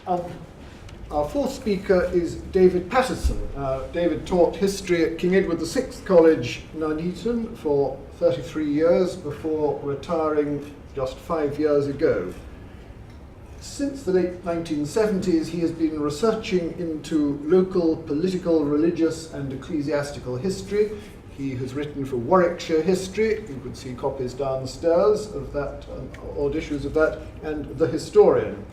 Our fourth speaker is David Paterson. David taught history at King Edward VI College, Nuneaton, for 33 years before retiring just 5 years ago. Since the late 1970s, he has been researching into local political, religious and ecclesiastical history. He has written for Warwickshire history. You could see copies downstairs of that, old issues of that, and The Historian.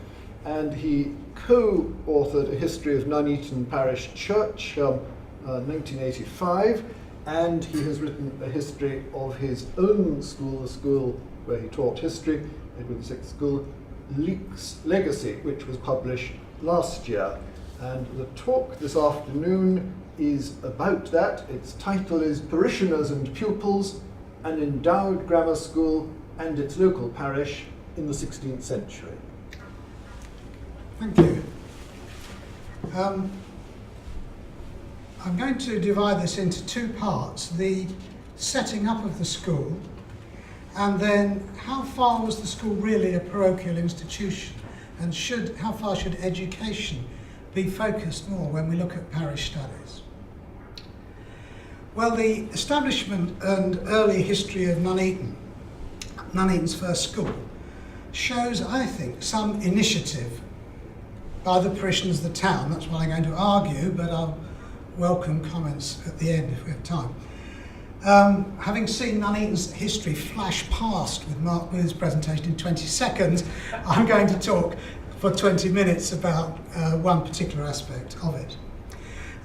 And he co-authored a history of Nuneaton Parish Church, 1985, and he has written a history of his own school, the school where he taught history, Edward VI School, Leek's Legacy, which was published last year. And the talk this afternoon is about that. Its title is Parishioners and Pupils, an Endowed Grammar School and its Local Parish in the 16th Century. Thank you. I'm going to divide this into two parts, the setting up of the school, and then how far was the school really a parochial institution, and how far should education be focused more when we look at parish studies? Well, the establishment and early history of Nuneaton's first school, shows, I think, some initiative by the parishioners of the town. That's what I'm going to argue, but I'll welcome comments at the end if we have time. Having seen Nuneaton's history flash past with Mark Booth's presentation in 20 seconds, I'm going to talk for 20 minutes about one particular aspect of it.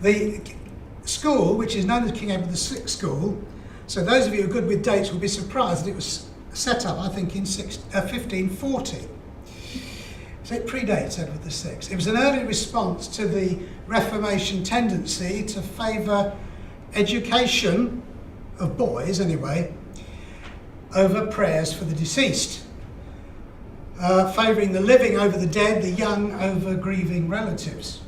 The school, which is known as King Edward VI School, so those of you who are good with dates will be surprised that it was set up, I think, in 1540. So it predates Edward VI. It was an early response to the Reformation tendency to favour education, of boys anyway, over prayers for the deceased, favouring the living over the dead, the young over grieving relatives.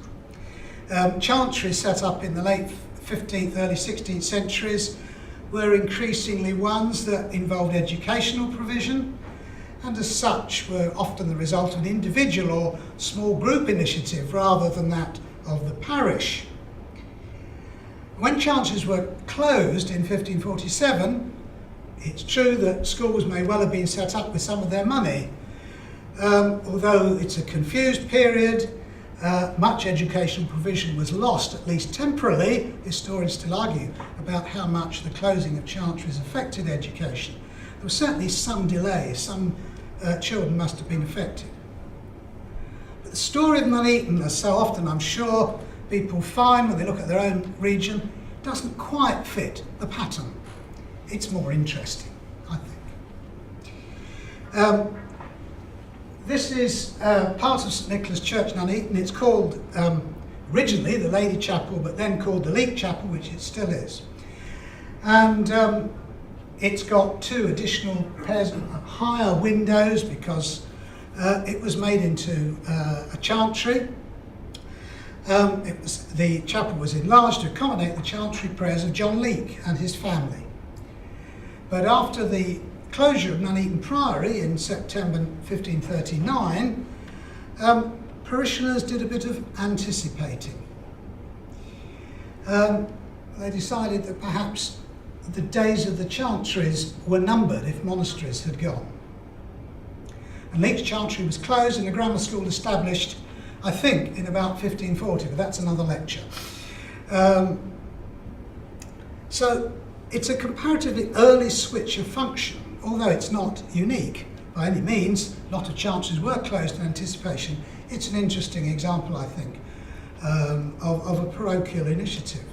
Chantries set up in the late 15th, early 16th centuries were increasingly ones that involved educational provision, and as such were often the result of an individual or small group initiative rather than that of the parish. When chantries were closed in 1547, it's true that schools may well have been set up with some of their money. Although it's a confused period, much educational provision was lost, at least temporarily. Historians still argue about how much the closing of chantries affected education. There was certainly some delay, some children must have been affected. But the story of Nuneaton, as so often I'm sure people find when they look at their own region, doesn't quite fit the pattern. It's more interesting, I think. This is part of St Nicholas Church, Nuneaton. It's called originally the Lady Chapel, but then called the Leek Chapel, which it still is. And it's got two additional pairs of higher windows because it was made into a chantry. The chapel was enlarged to accommodate the chantry prayers of John Leek and his family. But after the closure of Nuneaton Priory in September 1539, parishioners did a bit of anticipating. They decided that perhaps the days of the chantries were numbered if monasteries had gone. And Leek's chantry was closed and a grammar school established, I think, in about 1540, but that's another lecture. So it's a comparatively early switch of function, although it's not unique by any means. A lot of chantries were closed in anticipation. It's an interesting example, I think, of a parochial initiative.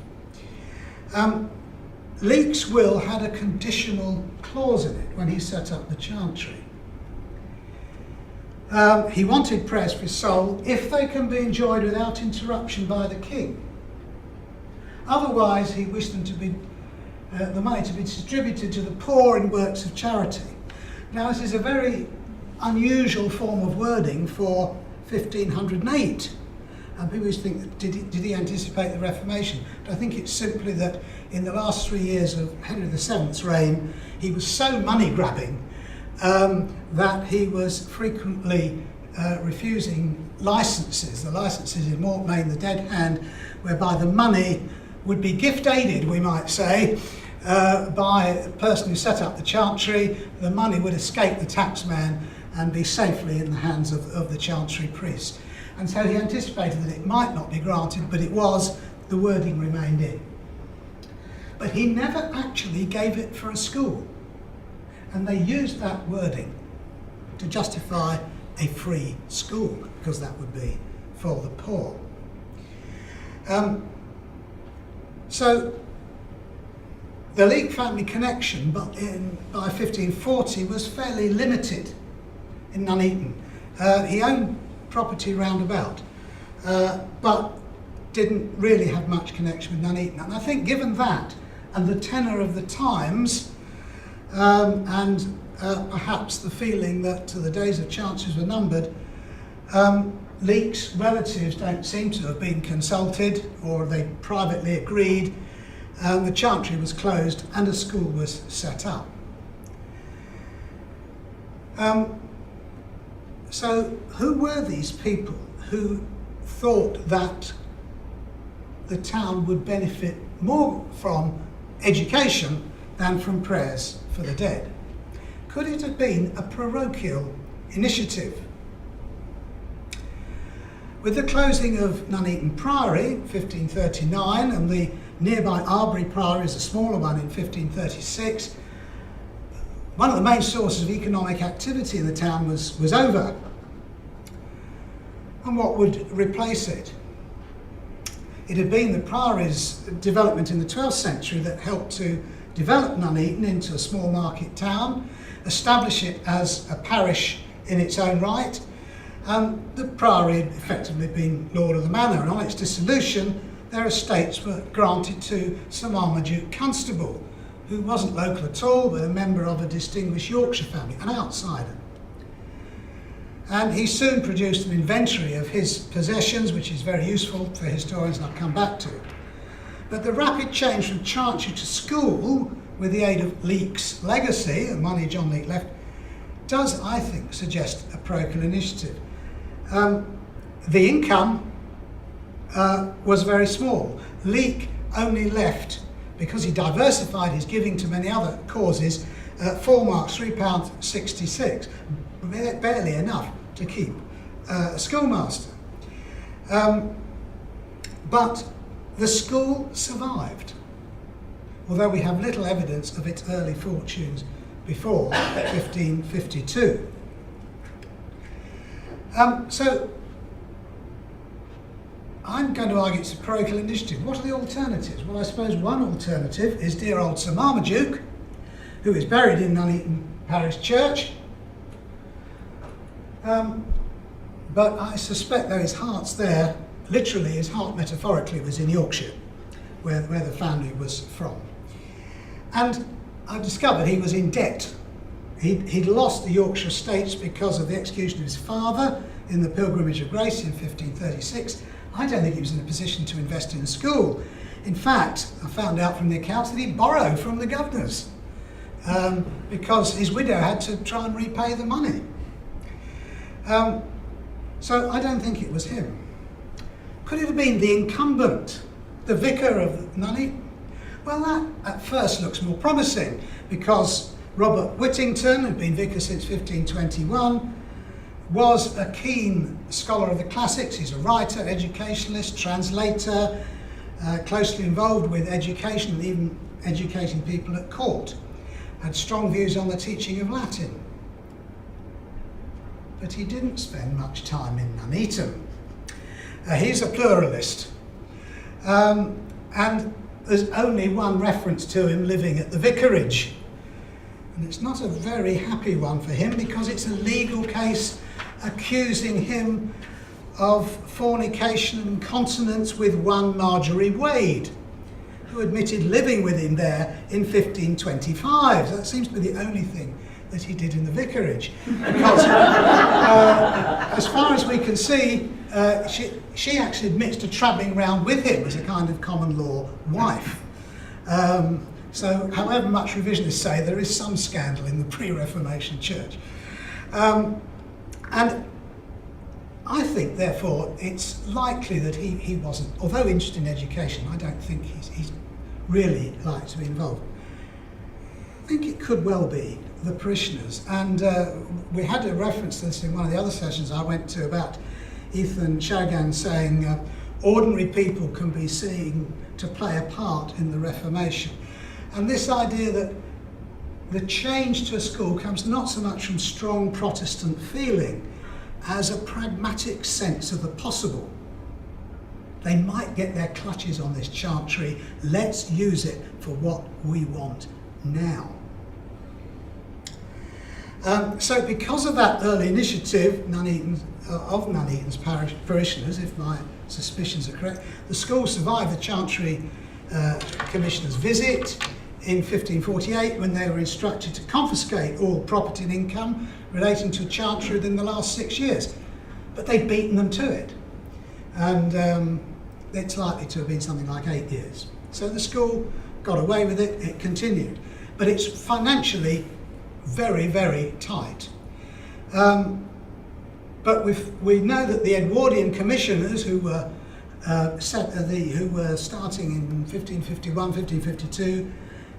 Leek's will had a conditional clause in it when he set up the chantry. He wanted prayers for his soul if they can be enjoyed without interruption by the king. Otherwise, he wished them to be the money to be distributed to the poor in works of charity. Now, this is a very unusual form of wording for 1508. And people used to think, did he anticipate the Reformation? But I think it's simply that in the last 3 years of Henry VII's reign, he was so money-grabbing that he was frequently refusing licences. The licences in Mortmain, the dead hand, whereby the money would be gift-aided, we might say, by the person who set up the chantry. The money would escape the taxman and be safely in the hands of the chantry priest. And so he anticipated that it might not be granted, but it was. The wording remained in. But he never actually gave it for a school. And they used that wording to justify a free school, because that would be for the poor. So the Leake family connection by 1540 was fairly limited in Nuneaton. He owned property roundabout, but didn't really have much connection with Nuneaton. And I think given that and the tenor of the times, and perhaps the feeling that the days of chances were numbered, Leake's relatives don't seem to have been consulted, or they privately agreed. The chantry was closed and a school was set up. So who were these people who thought that the town would benefit more from education than from prayers for the dead? Could it have been a parochial initiative? With the closing of Nuneaton Priory, 1539, and the nearby Arbury Priory is a smaller one in 1536, one of the main sources of economic activity in the town was over. And what would replace it? It had been the Priory's development in the 12th century that helped to develop Nuneaton into a small market town, establish it as a parish in its own right, and the Priory had effectively been lord of the manor, and on its dissolution their estates were granted to Sir Marmaduke Constable, who wasn't local at all but a member of a distinguished Yorkshire family, an outsider. And he soon produced an inventory of his possessions, which is very useful for historians, and I'll come back to. But the rapid change from chantry to school, with the aid of Leake's legacy, the money John Leake left, does, I think, suggest a parochial initiative. The income was very small. Leake only left, because he diversified his giving to many other causes, 4 marks, £3.66, barely enough to keep a schoolmaster. But the school survived, although we have little evidence of its early fortunes before 1552. So I'm going to argue it's a parochial initiative. What are the alternatives? Well, I suppose one alternative is dear old Sir Marmaduke, who is buried in Nuneaton Parish Church. But I suspect, though his heart's there, literally his heart metaphorically was in Yorkshire, where the family was from. And I discovered he was in debt. He'd lost the Yorkshire estates because of the execution of his father in the Pilgrimage of Grace in 1536. I don't think he was in a position to invest in a school. In fact, I found out from the accounts that he borrowed from the governors because his widow had to try and repay the money. So I don't think it was him. Could it have been the incumbent, the vicar of Nuneaton? Well, that at first looks more promising, because Robert Whittington, who'd been vicar since 1521, was a keen scholar of the classics. He's a writer, educationalist, translator, closely involved with education and even educating people at court. Had strong views on the teaching of Latin. But he didn't spend much time in Nuneaton. He's a pluralist. And there's only one reference to him living at the vicarage. And it's not a very happy one for him, because it's a legal case accusing him of fornication and consonance with one Marjorie Wade, who admitted living with him there in 1525. So that seems to be the only thing that he did in the vicarage. Because as far as we can see, she actually admits to travelling around with him as a kind of common law wife. So however much revisionists say, there is some scandal in the pre-Reformation church. And I think, therefore, it's likely that he wasn't, although interested in education, I don't think he's really liked to be involved. I think it could well be the parishioners, and we had a reference to this in one of the other sessions I went to about Ethan Shagan saying ordinary people can be seen to play a part in the Reformation. And this idea that the change to a school comes not so much from strong Protestant feeling as a pragmatic sense of the possible. They might get their clutches on this chantry, let's use it for what we want now. So because of that early initiative of Nuneaton's parishioners, if my suspicions are correct, the school survived the Chantry Commissioner's visit in 1548 when they were instructed to confiscate all property and income relating to Chantry within the last 6 years. But they'd beaten them to it. And it's likely to have been something like 8 years. So the school got away with it, it continued. But it's financially very, very tight. But we know that the Edwardian commissioners who were starting in 1551, 1552,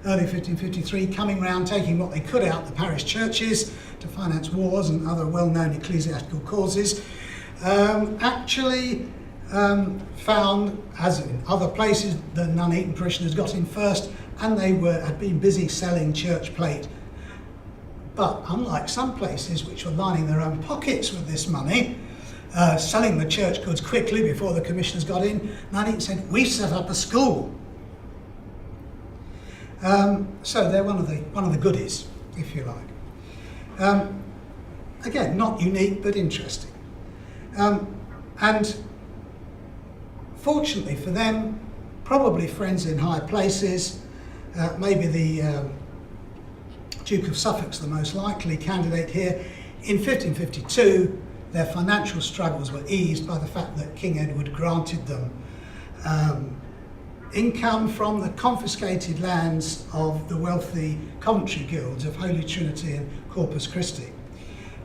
early 1553, coming round taking what they could out the parish churches to finance wars and other well-known ecclesiastical causes, actually found, as in other places, the Nuneaton parishioners got in first, and they had been busy selling church plate. But unlike some places which were lining their own pockets with this money, selling the church goods quickly before the commissioners got in, Nuneaton said, "We set up a school." So they're one of the goodies, if you like. Again, not unique but interesting. And fortunately for them, probably friends in high places, maybe the Duke of Suffolk's the most likely candidate here. In 1552, their financial struggles were eased by the fact that King Edward granted them income from the confiscated lands of the wealthy Coventry guilds of Holy Trinity and Corpus Christi.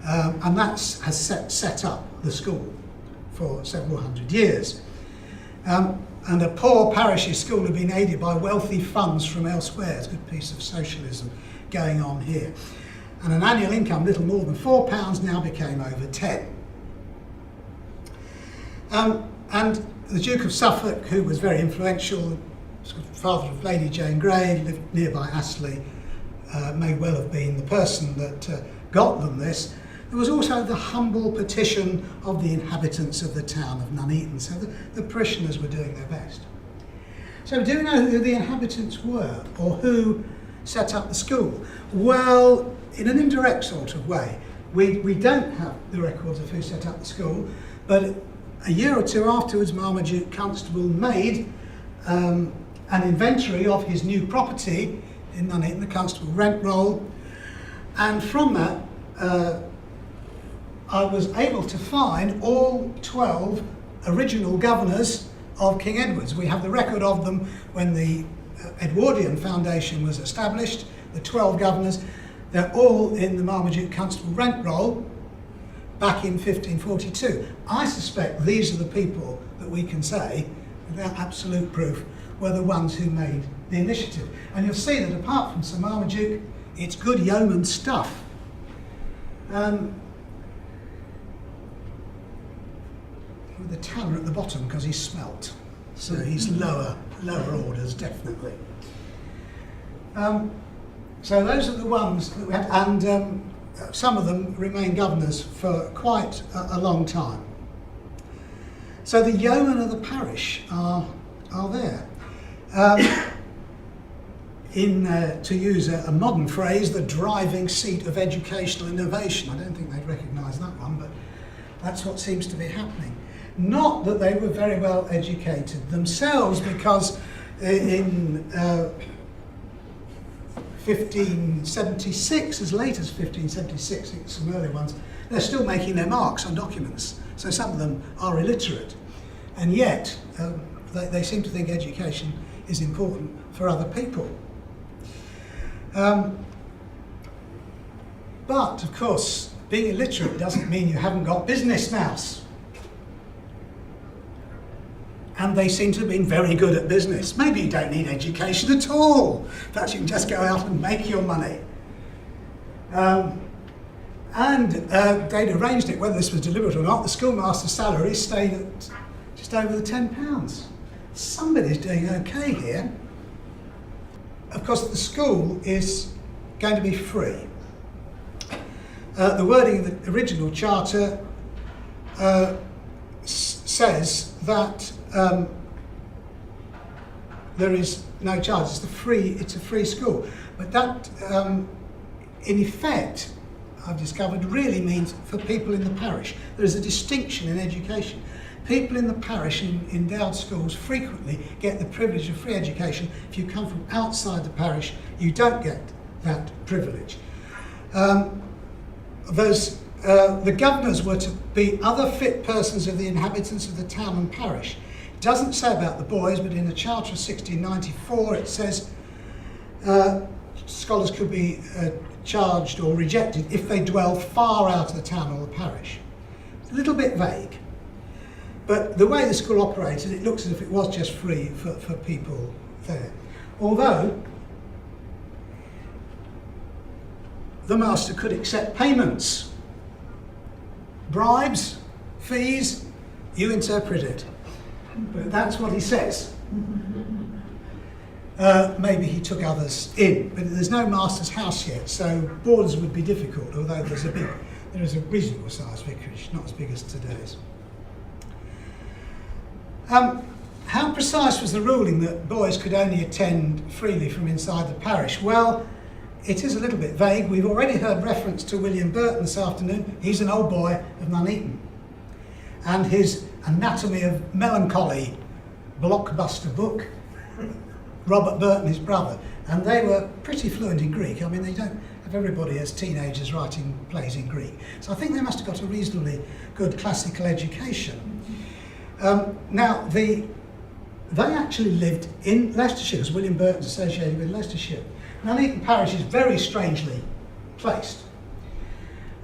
And that has set up the school for several hundred years. And a poor parish's school had been aided by wealthy funds from elsewhere. It's a good piece of socialism going on here. And an annual income little more than £4 now became over 10. And the Duke of Suffolk, who was very influential, father of Lady Jane Grey, lived nearby Astley, may well have been the person that got them this. There was also the humble petition of the inhabitants of the town of Nuneaton, so the parishioners were doing their best. So do we know who the inhabitants were, or who set up the school? Well, in an indirect sort of way. We don't have the records of who set up the school, but a year or two afterwards, Marmaduke Constable made an inventory of his new property in Nuneaton, the Constable Rent Roll, and from that I was able to find all 12 original governors of King Edward's. We have the record of them when the Edwardian Foundation was established, the 12 governors. They're all in the Marmaduke Constable Rent Roll back in 1542. I suspect these are the people that we can say, without absolute proof, were the ones who made the initiative. And you'll see that apart from Sir Marmaduke, it's good yeoman stuff. With the tanner at the bottom because he's smelt, so he's lower orders definitely. So those are the ones that we had, and some of them remain governors for quite a long time. So the yeomen of the parish are there. To use a modern phrase, the driving seat of educational innovation. I don't think they'd recognise that one, but that's what seems to be happening. Not that they were very well educated themselves, because in 1576, as late as 1576, some early ones, they're still making their marks on documents. So some of them are illiterate. And yet, they seem to think education is important for other people. But, of course, being illiterate doesn't mean you haven't got business nous. and they seem to have been very good at business. Maybe you don't need education at all. Perhaps you can just go out and make your money. They'd arranged it, whether this was deliberate or not. The schoolmaster's salary stayed at just over the £10. Somebody's doing okay here. Of course, the school is going to be free. The wording of the original charter says that there is no charge. It's a free school. But that, in effect, I've discovered, really means for people in the parish. There is a distinction in education. People in the parish in endowed schools frequently get the privilege of free education. If you come from outside the parish, you don't get that privilege. The governors were to be other fit persons of the inhabitants of the town and parish. It doesn't say about the boys, but in the Charter of 1694 it says scholars could be charged or rejected if they dwell far out of the town or the parish. It's a little bit vague, but the way the school operated, it looks as if it was just free for people there. Although the master could accept payments, bribes, fees, you interpret it. But that's what he says. Maybe he took others in, but there's no master's house yet, so boarders would be difficult, although there is a reasonable sized vicarage, not as big as today's. How precise was the ruling that boys could only attend freely from inside the parish? Well, it is a little bit vague. We've already heard reference to William Burton this afternoon. He's an old boy of Nuneaton. And his Anatomy of Melancholy blockbuster book, Robert Burton, his brother, and they were pretty fluent in Greek. I mean, they don't have everybody as teenagers writing plays in Greek. So I think they must have got a reasonably good classical education. Now, they actually lived in Leicestershire, because William Burton's associated with Leicestershire. Nuneaton parish is very strangely placed.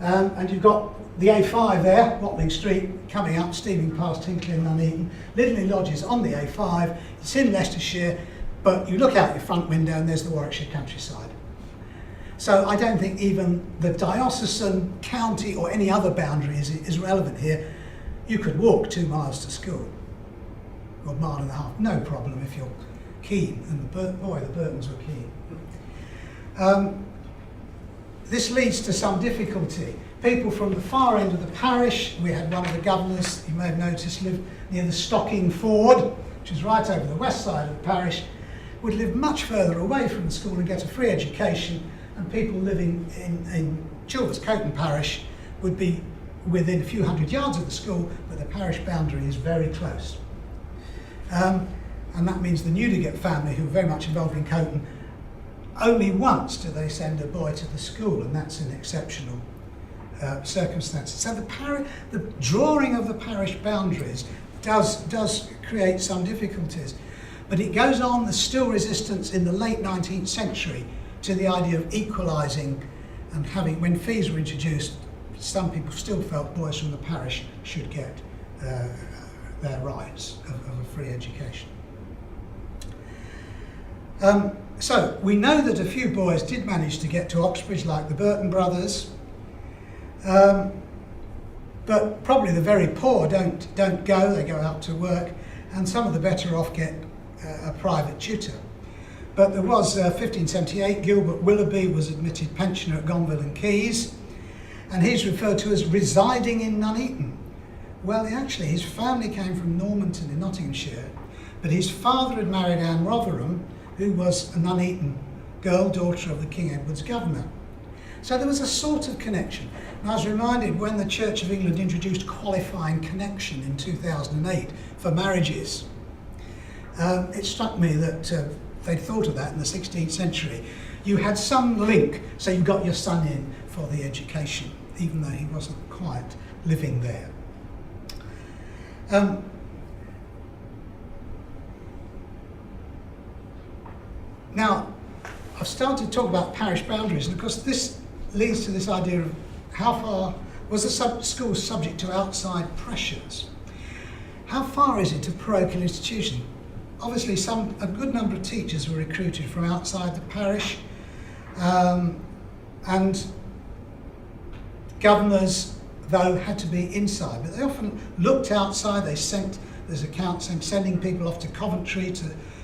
And you've got the A5 there, Watling Street, coming up, steaming past Hinckley and Nuneaton. Lidley Lodge is on the A5, it's in Leicestershire, but you look out your front window and there's the Warwickshire countryside. So I don't think even the diocesan, county or any other boundary is relevant here. You could walk 2 miles to school, or a mile and a half, no problem if you're keen, and the Burtons were keen. This leads to some difficulty. People from the far end of the parish, we had one of the governors, you may have noticed, lived near the Stocking Ford, which is right over the west side of the parish, would live much further away from the school and get a free education, and people living in Chilvers, Coton parish, would be within a few hundred yards of the school, but the parish boundary is very close. And that means the Newdigate family, who are very much involved in Coton, only once do they send a boy to the school, and that's in exceptional circumstances. So the drawing of the parish boundaries does create some difficulties, but it goes on. There's still resistance in the late 19th century to the idea of equalising and having, when fees were introduced, some people still felt boys from the parish should get their rights of a free education. So we know that a few boys did manage to get to Oxbridge, like the Burton brothers, but probably the very poor don't go, they go out to work, and some of the better off get a private tutor. But there was 1578, Gilbert Willoughby was admitted pensioner at Gonville and Keys, and he's referred to as residing in Nuneaton. Well, actually, his family came from Normanton in Nottinghamshire, but his father had married Anne Rotherham, who was a Nuneaton girl, daughter of the King Edward's governor. So there was a sort of connection. And I was reminded when the Church of England introduced qualifying connection in 2008 for marriages, it struck me that they'd thought of that in the 16th century. You had some link, so you got your son in for the education, even though he wasn't quite living there. Now, I've started to talk about parish boundaries, and of course this leads to this idea of how far was the school subject to outside pressures? how far is it a parochial institution? Obviously, a good number of teachers were recruited from outside the parish, and governors, though, had to be inside. But they often looked outside. There's accounts sending people off to Coventry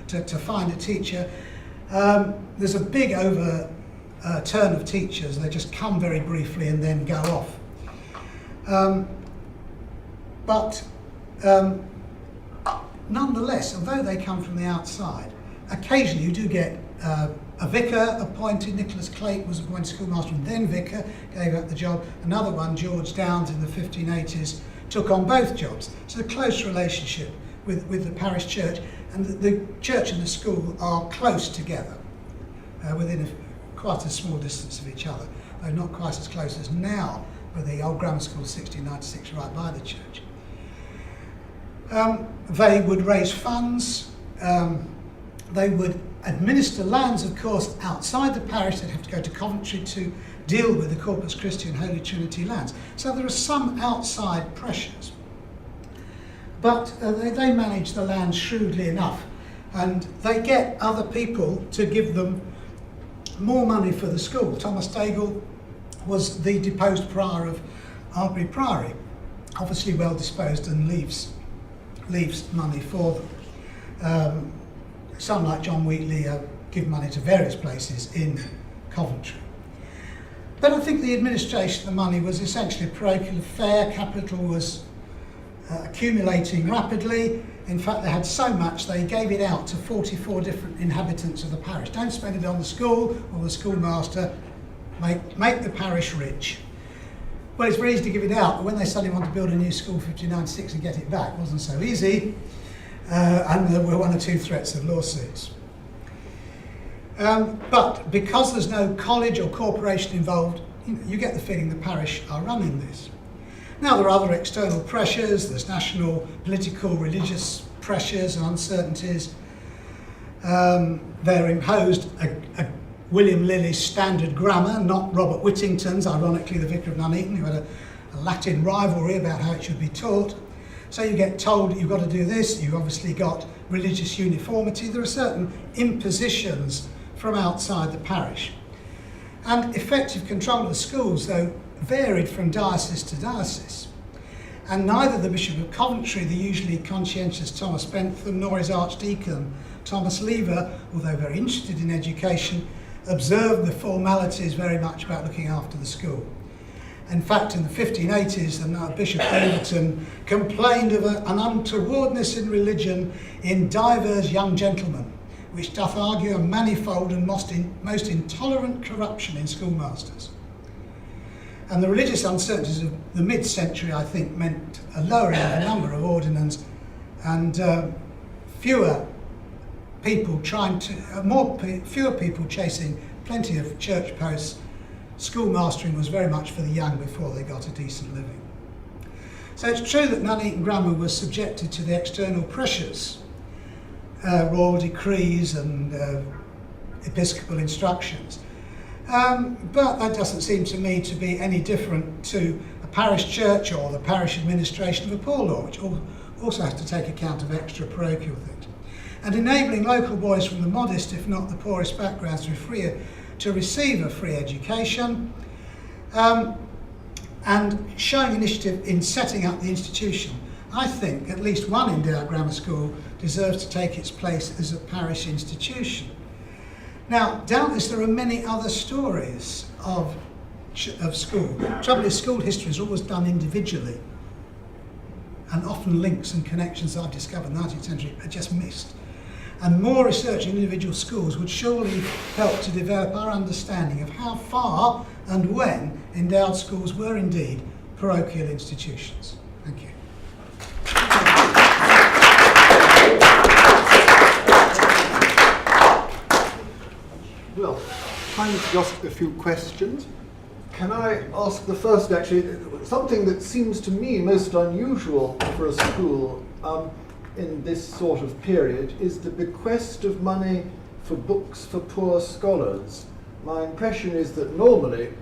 to find a teacher. There's a big turn of teachers. They just come very briefly and then go off. But nonetheless, although they come from the outside, occasionally you do get a vicar appointed. Nicholas Clake was appointed schoolmaster and then vicar, gave up the job. Another one, George Downs, in the 1580s, took on both jobs. So a close relationship with the parish church, and the church and the school are close together, within quite a small distance of each other, though not quite as close as now, with the old grammar school 1696 right by the church. They would raise funds, they would administer lands, of course, outside the parish. They'd have to go to Coventry to deal with the Corpus Christi and Holy Trinity lands. So there are some outside pressures. But they manage the land shrewdly enough, and they get other people to give them more money for the school. Thomas Daigle was the deposed prior of Arbury Priory, obviously well disposed, and leaves money for them. Some, like John Wheatley, give money to various places in Coventry. But I think the administration of the money was essentially a parochial affair. Capital was accumulating rapidly. In fact, they had so much they gave it out to 44 different inhabitants of the parish. Don't spend it on the school or the schoolmaster, make the parish rich. Well, it's very easy to give it out, but when they suddenly want to build a new school 1596 and get it back, it wasn't so easy, and there were one or two threats of lawsuits. But because there's no college or corporation involved, you get the feeling the parish are running this. Now, there are other external pressures. There's national, political, religious pressures and uncertainties. They're imposed a William Lilly's standard grammar, not Robert Whittington's, ironically the vicar of Nuneaton, who had a Latin rivalry about how it should be taught. So you get told you've got to do this. You've obviously got religious uniformity. There are certain impositions from outside the parish. And effective control of the schools, though, varied from diocese to diocese. And neither the Bishop of Coventry, the usually conscientious Thomas Bentham, nor his Archdeacon Thomas Lever, although very interested in education, observed the formalities very much about looking after the school. In fact, in the 1580s, the Bishop Overton complained of an untowardness in religion in divers young gentlemen, which doth argue a manifold and most intolerant corruption in schoolmasters. And the religious uncertainties of the mid-century, I think, meant a lowering of the number of ordinands and fewer people chasing plenty of church posts. Schoolmastering was very much for the young before they got a decent living. So it's true that Nuneaton Grammar was subjected to the external pressures, royal decrees and episcopal instructions. But that doesn't seem to me to be any different to a parish church or the parish administration of a poor law, which also has to take account of extra parochial things. And enabling local boys from the modest, if not the poorest backgrounds, to receive a free education, and showing initiative in setting up the institution. I think at least one endowed grammar school deserves to take its place as a parish institution. Now, doubtless there are many other stories of school. The trouble is, school history is always done individually, and often links and connections I've discovered in the 19th century are just missed. And more research in individual schools would surely help to develop our understanding of how far and when endowed schools were indeed parochial institutions. Thank you. Well, time for just a few questions. Can I ask the first, actually, something that seems to me most unusual for a school in this sort of period is the bequest of money for books for poor scholars. My impression is that normally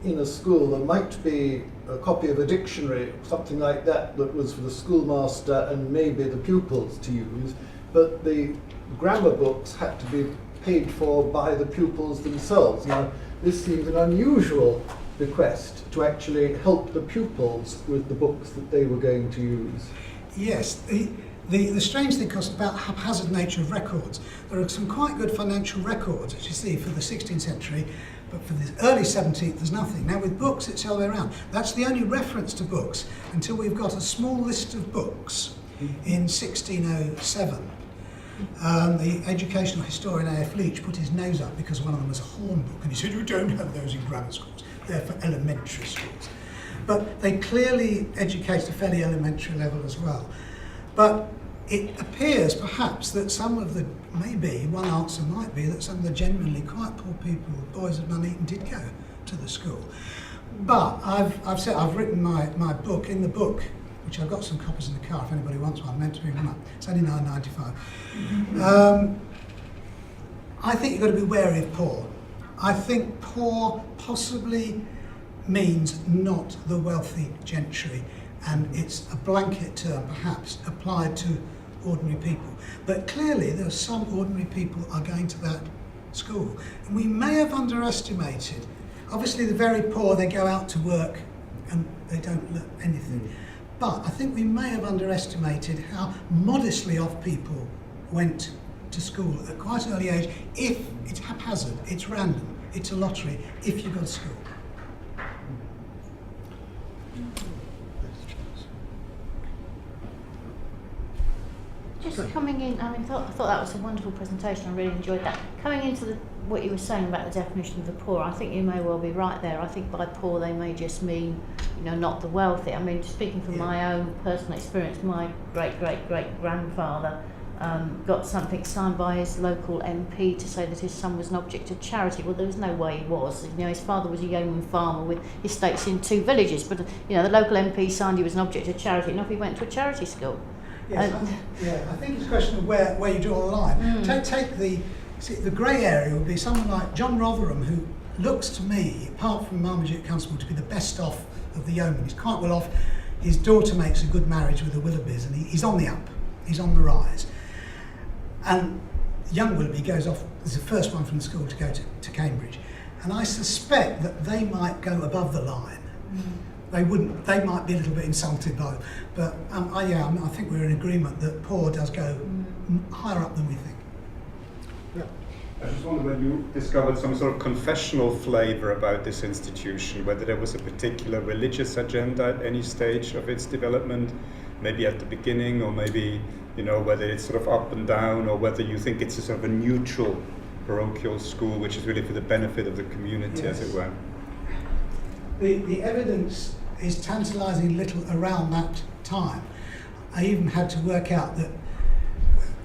in a school there might be a copy of a dictionary, something like that, that was for the schoolmaster and maybe the pupils to use, but the grammar books had to be paid for by the pupils themselves. Now, this seems an unusual bequest to actually help the pupils with the books that they were going to use. Yes, the strange thing is about haphazard nature of records. There are some quite good financial records, as you see, for the 16th century, but for the early 17th there's nothing. Now with books it's the other way around. That's the only reference to books until we've got a small list of books in 1607. The educational historian A.F. Leach put his nose up because one of them was a horn book, and he said, "You don't have those in grammar schools, they're for elementary schools." But they clearly educate a fairly elementary level as well. But it appears perhaps that some of the, maybe one answer might be that some of the genuinely quite poor people, boys of Nuneaton, did go to the school. But I've written my book. In the book, which I've got some copies in the car if anybody wants one, meant to be one up. It's only £9.95. I think you've got to be wary of poor. I think poor possibly means not the wealthy gentry, and it's a blanket term perhaps applied to ordinary people. But clearly there are some ordinary people are going to that school, and we may have underestimated. Obviously the very poor, they go out to work and they don't learn anything. But I think we may have underestimated how modestly off people went to school at quite an early age. If it's haphazard, it's random, it's a lottery, if you go to school. Just coming in, I thought that was a wonderful presentation. I really enjoyed that. Coming into what you were saying about the definition of the poor, I think you may well be right there. I think by poor they may just mean, not the wealthy. I mean, speaking from my own personal experience, my great-great-great-grandfather got something signed by his local MP to say that his son was an object of charity. Well, there was no way he was. His father was a yeoman farmer with estates in 2 villages, but the local MP signed he was an object of charity, and off he went to a charity school. Yes, I think it's a question of where you draw the line. Take the grey area would be someone like John Rotherham, who looks to me, apart from Marmaduke Constable, to be the best off of the yeomen. He's quite well off. His daughter makes a good marriage with the Willoughbys, and he's on the up. He's on the rise. And young Willoughby goes off as the first one from the school to go to Cambridge. And I suspect that they might go above the line. They wouldn't. They might be a little bit insulted by it, but I think we're in agreement that poor does go higher up than we think. Yeah. I just wonder whether you discovered some sort of confessional flavour about this institution, whether there was a particular religious agenda at any stage of its development, maybe at the beginning, or maybe whether it's sort of up and down, or whether you think it's a sort of a neutral parochial school, which is really for the benefit of the community, Yes. as it were. The evidence is tantalising little around that time. I even had to work out that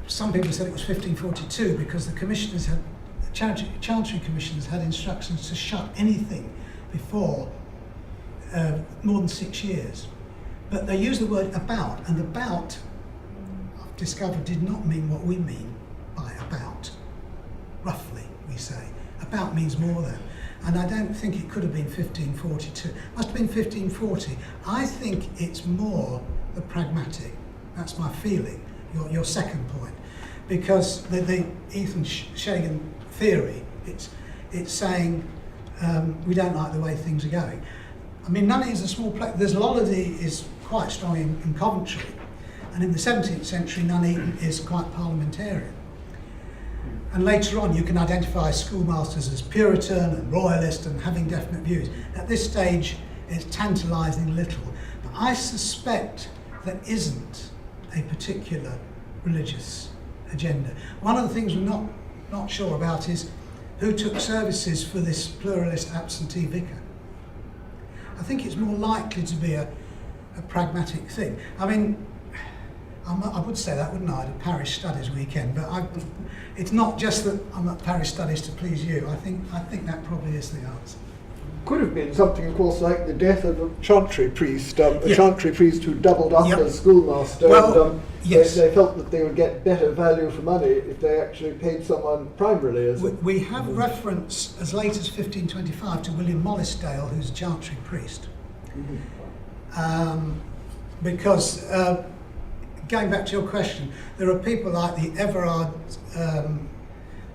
some people said it was 1542 because the commissioners the Chancery Commissioners had instructions to shut anything before more than 6 years. But they used the word about, and about, I've discovered, did not mean what we mean by about. Roughly, we say. About means more than. And I don't think it could have been 1542. It must have been 1540. I think it's more the pragmatic. That's my feeling, your second point. Because the Ethan Shagan theory, it's saying we don't like the way things are going. I mean, Nuneaton is a small place. There's Lollody is quite strong in Coventry. And in the 17th century, Nuneaton is quite parliamentarian. And later on, you can identify schoolmasters as Puritan and Royalist and having definite views. At this stage, it's tantalising little. But I suspect there isn't a particular religious agenda. One of the things we're not sure about is who took services for this pluralist absentee vicar. I think it's more likely to be a pragmatic thing. I mean, I would say that, wouldn't I, at a Parish Studies weekend, but it's not just that I'm at Parish Studies to please you. I think that probably is the answer. could have been something, of course, like the death of a chantry priest, a Yeah. chantry priest who doubled up Yep. as schoolmaster. Well, and, yes. they felt that they would get better value for money if they actually paid someone primarily as We have reference as late as 1525 to William Mollisdale, who's a chantry priest. Because, going back to your question, there are people like the Everard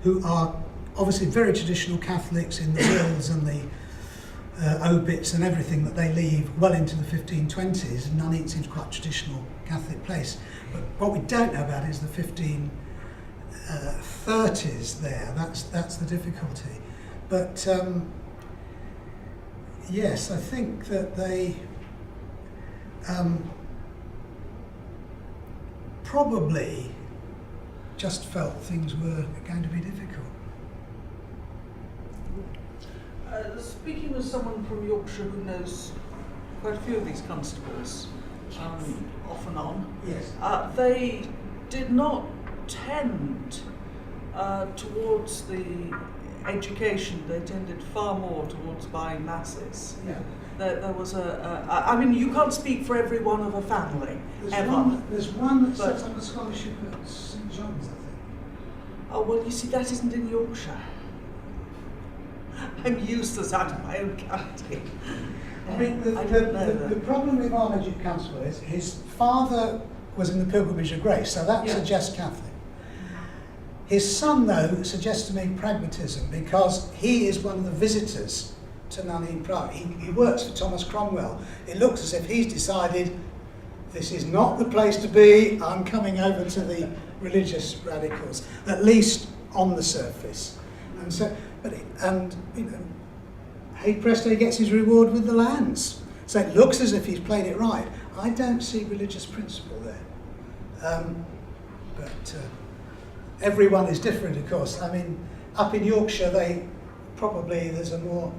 who are obviously very traditional Catholics in the wills and the obits and everything that they leave well into the 1520s, and Nuneaton seems quite a traditional Catholic place. But what we don't know about is the 1530s there. That's the difficulty. But yes, I think that they probably just felt things were going to be difficult. Speaking as someone from Yorkshire who knows quite a few of these constables, off and on, Yes. they did not tend towards the education. They tended far more towards buying masses. Yeah. There was I mean, you can't speak for every one of a family, There's one that But- sets up a scholarship at St John's, I think. Oh, well, you see, that isn't in Yorkshire. I'm Eustace out of my own county. I mean, I don't know the that. problem with Marmaduke Constable is his father was in the Pilgrimage of Grace, so that Yeah. suggests Catholic. His son, though, suggests to me pragmatism, because he is one of the visitors to Nuneaton Priory. He works for Thomas Cromwell. It looks as if he's decided, this is not the place to be, I'm coming over to the religious radicals, at least on the surface. And so, hey presto, he gets his reward with the lands. So it looks as if he's played it right. I don't see religious principle there. But everyone is different, of course. I mean, up in Yorkshire, there's a more,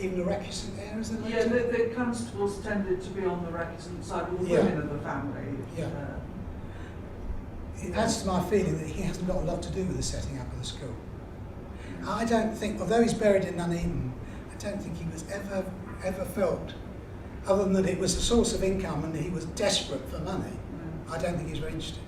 even a recusant there, isn't there? Yeah, the constables tended to be on the recusant side with the Yeah. women of the family. Yeah. It adds to my feeling that he hasn't got a lot to do with the setting up of the school. I don't think, although he's buried in Nuneaton, I don't think he was ever felt, other than that it was a source of income and he was desperate for money. I don't think he's very interested.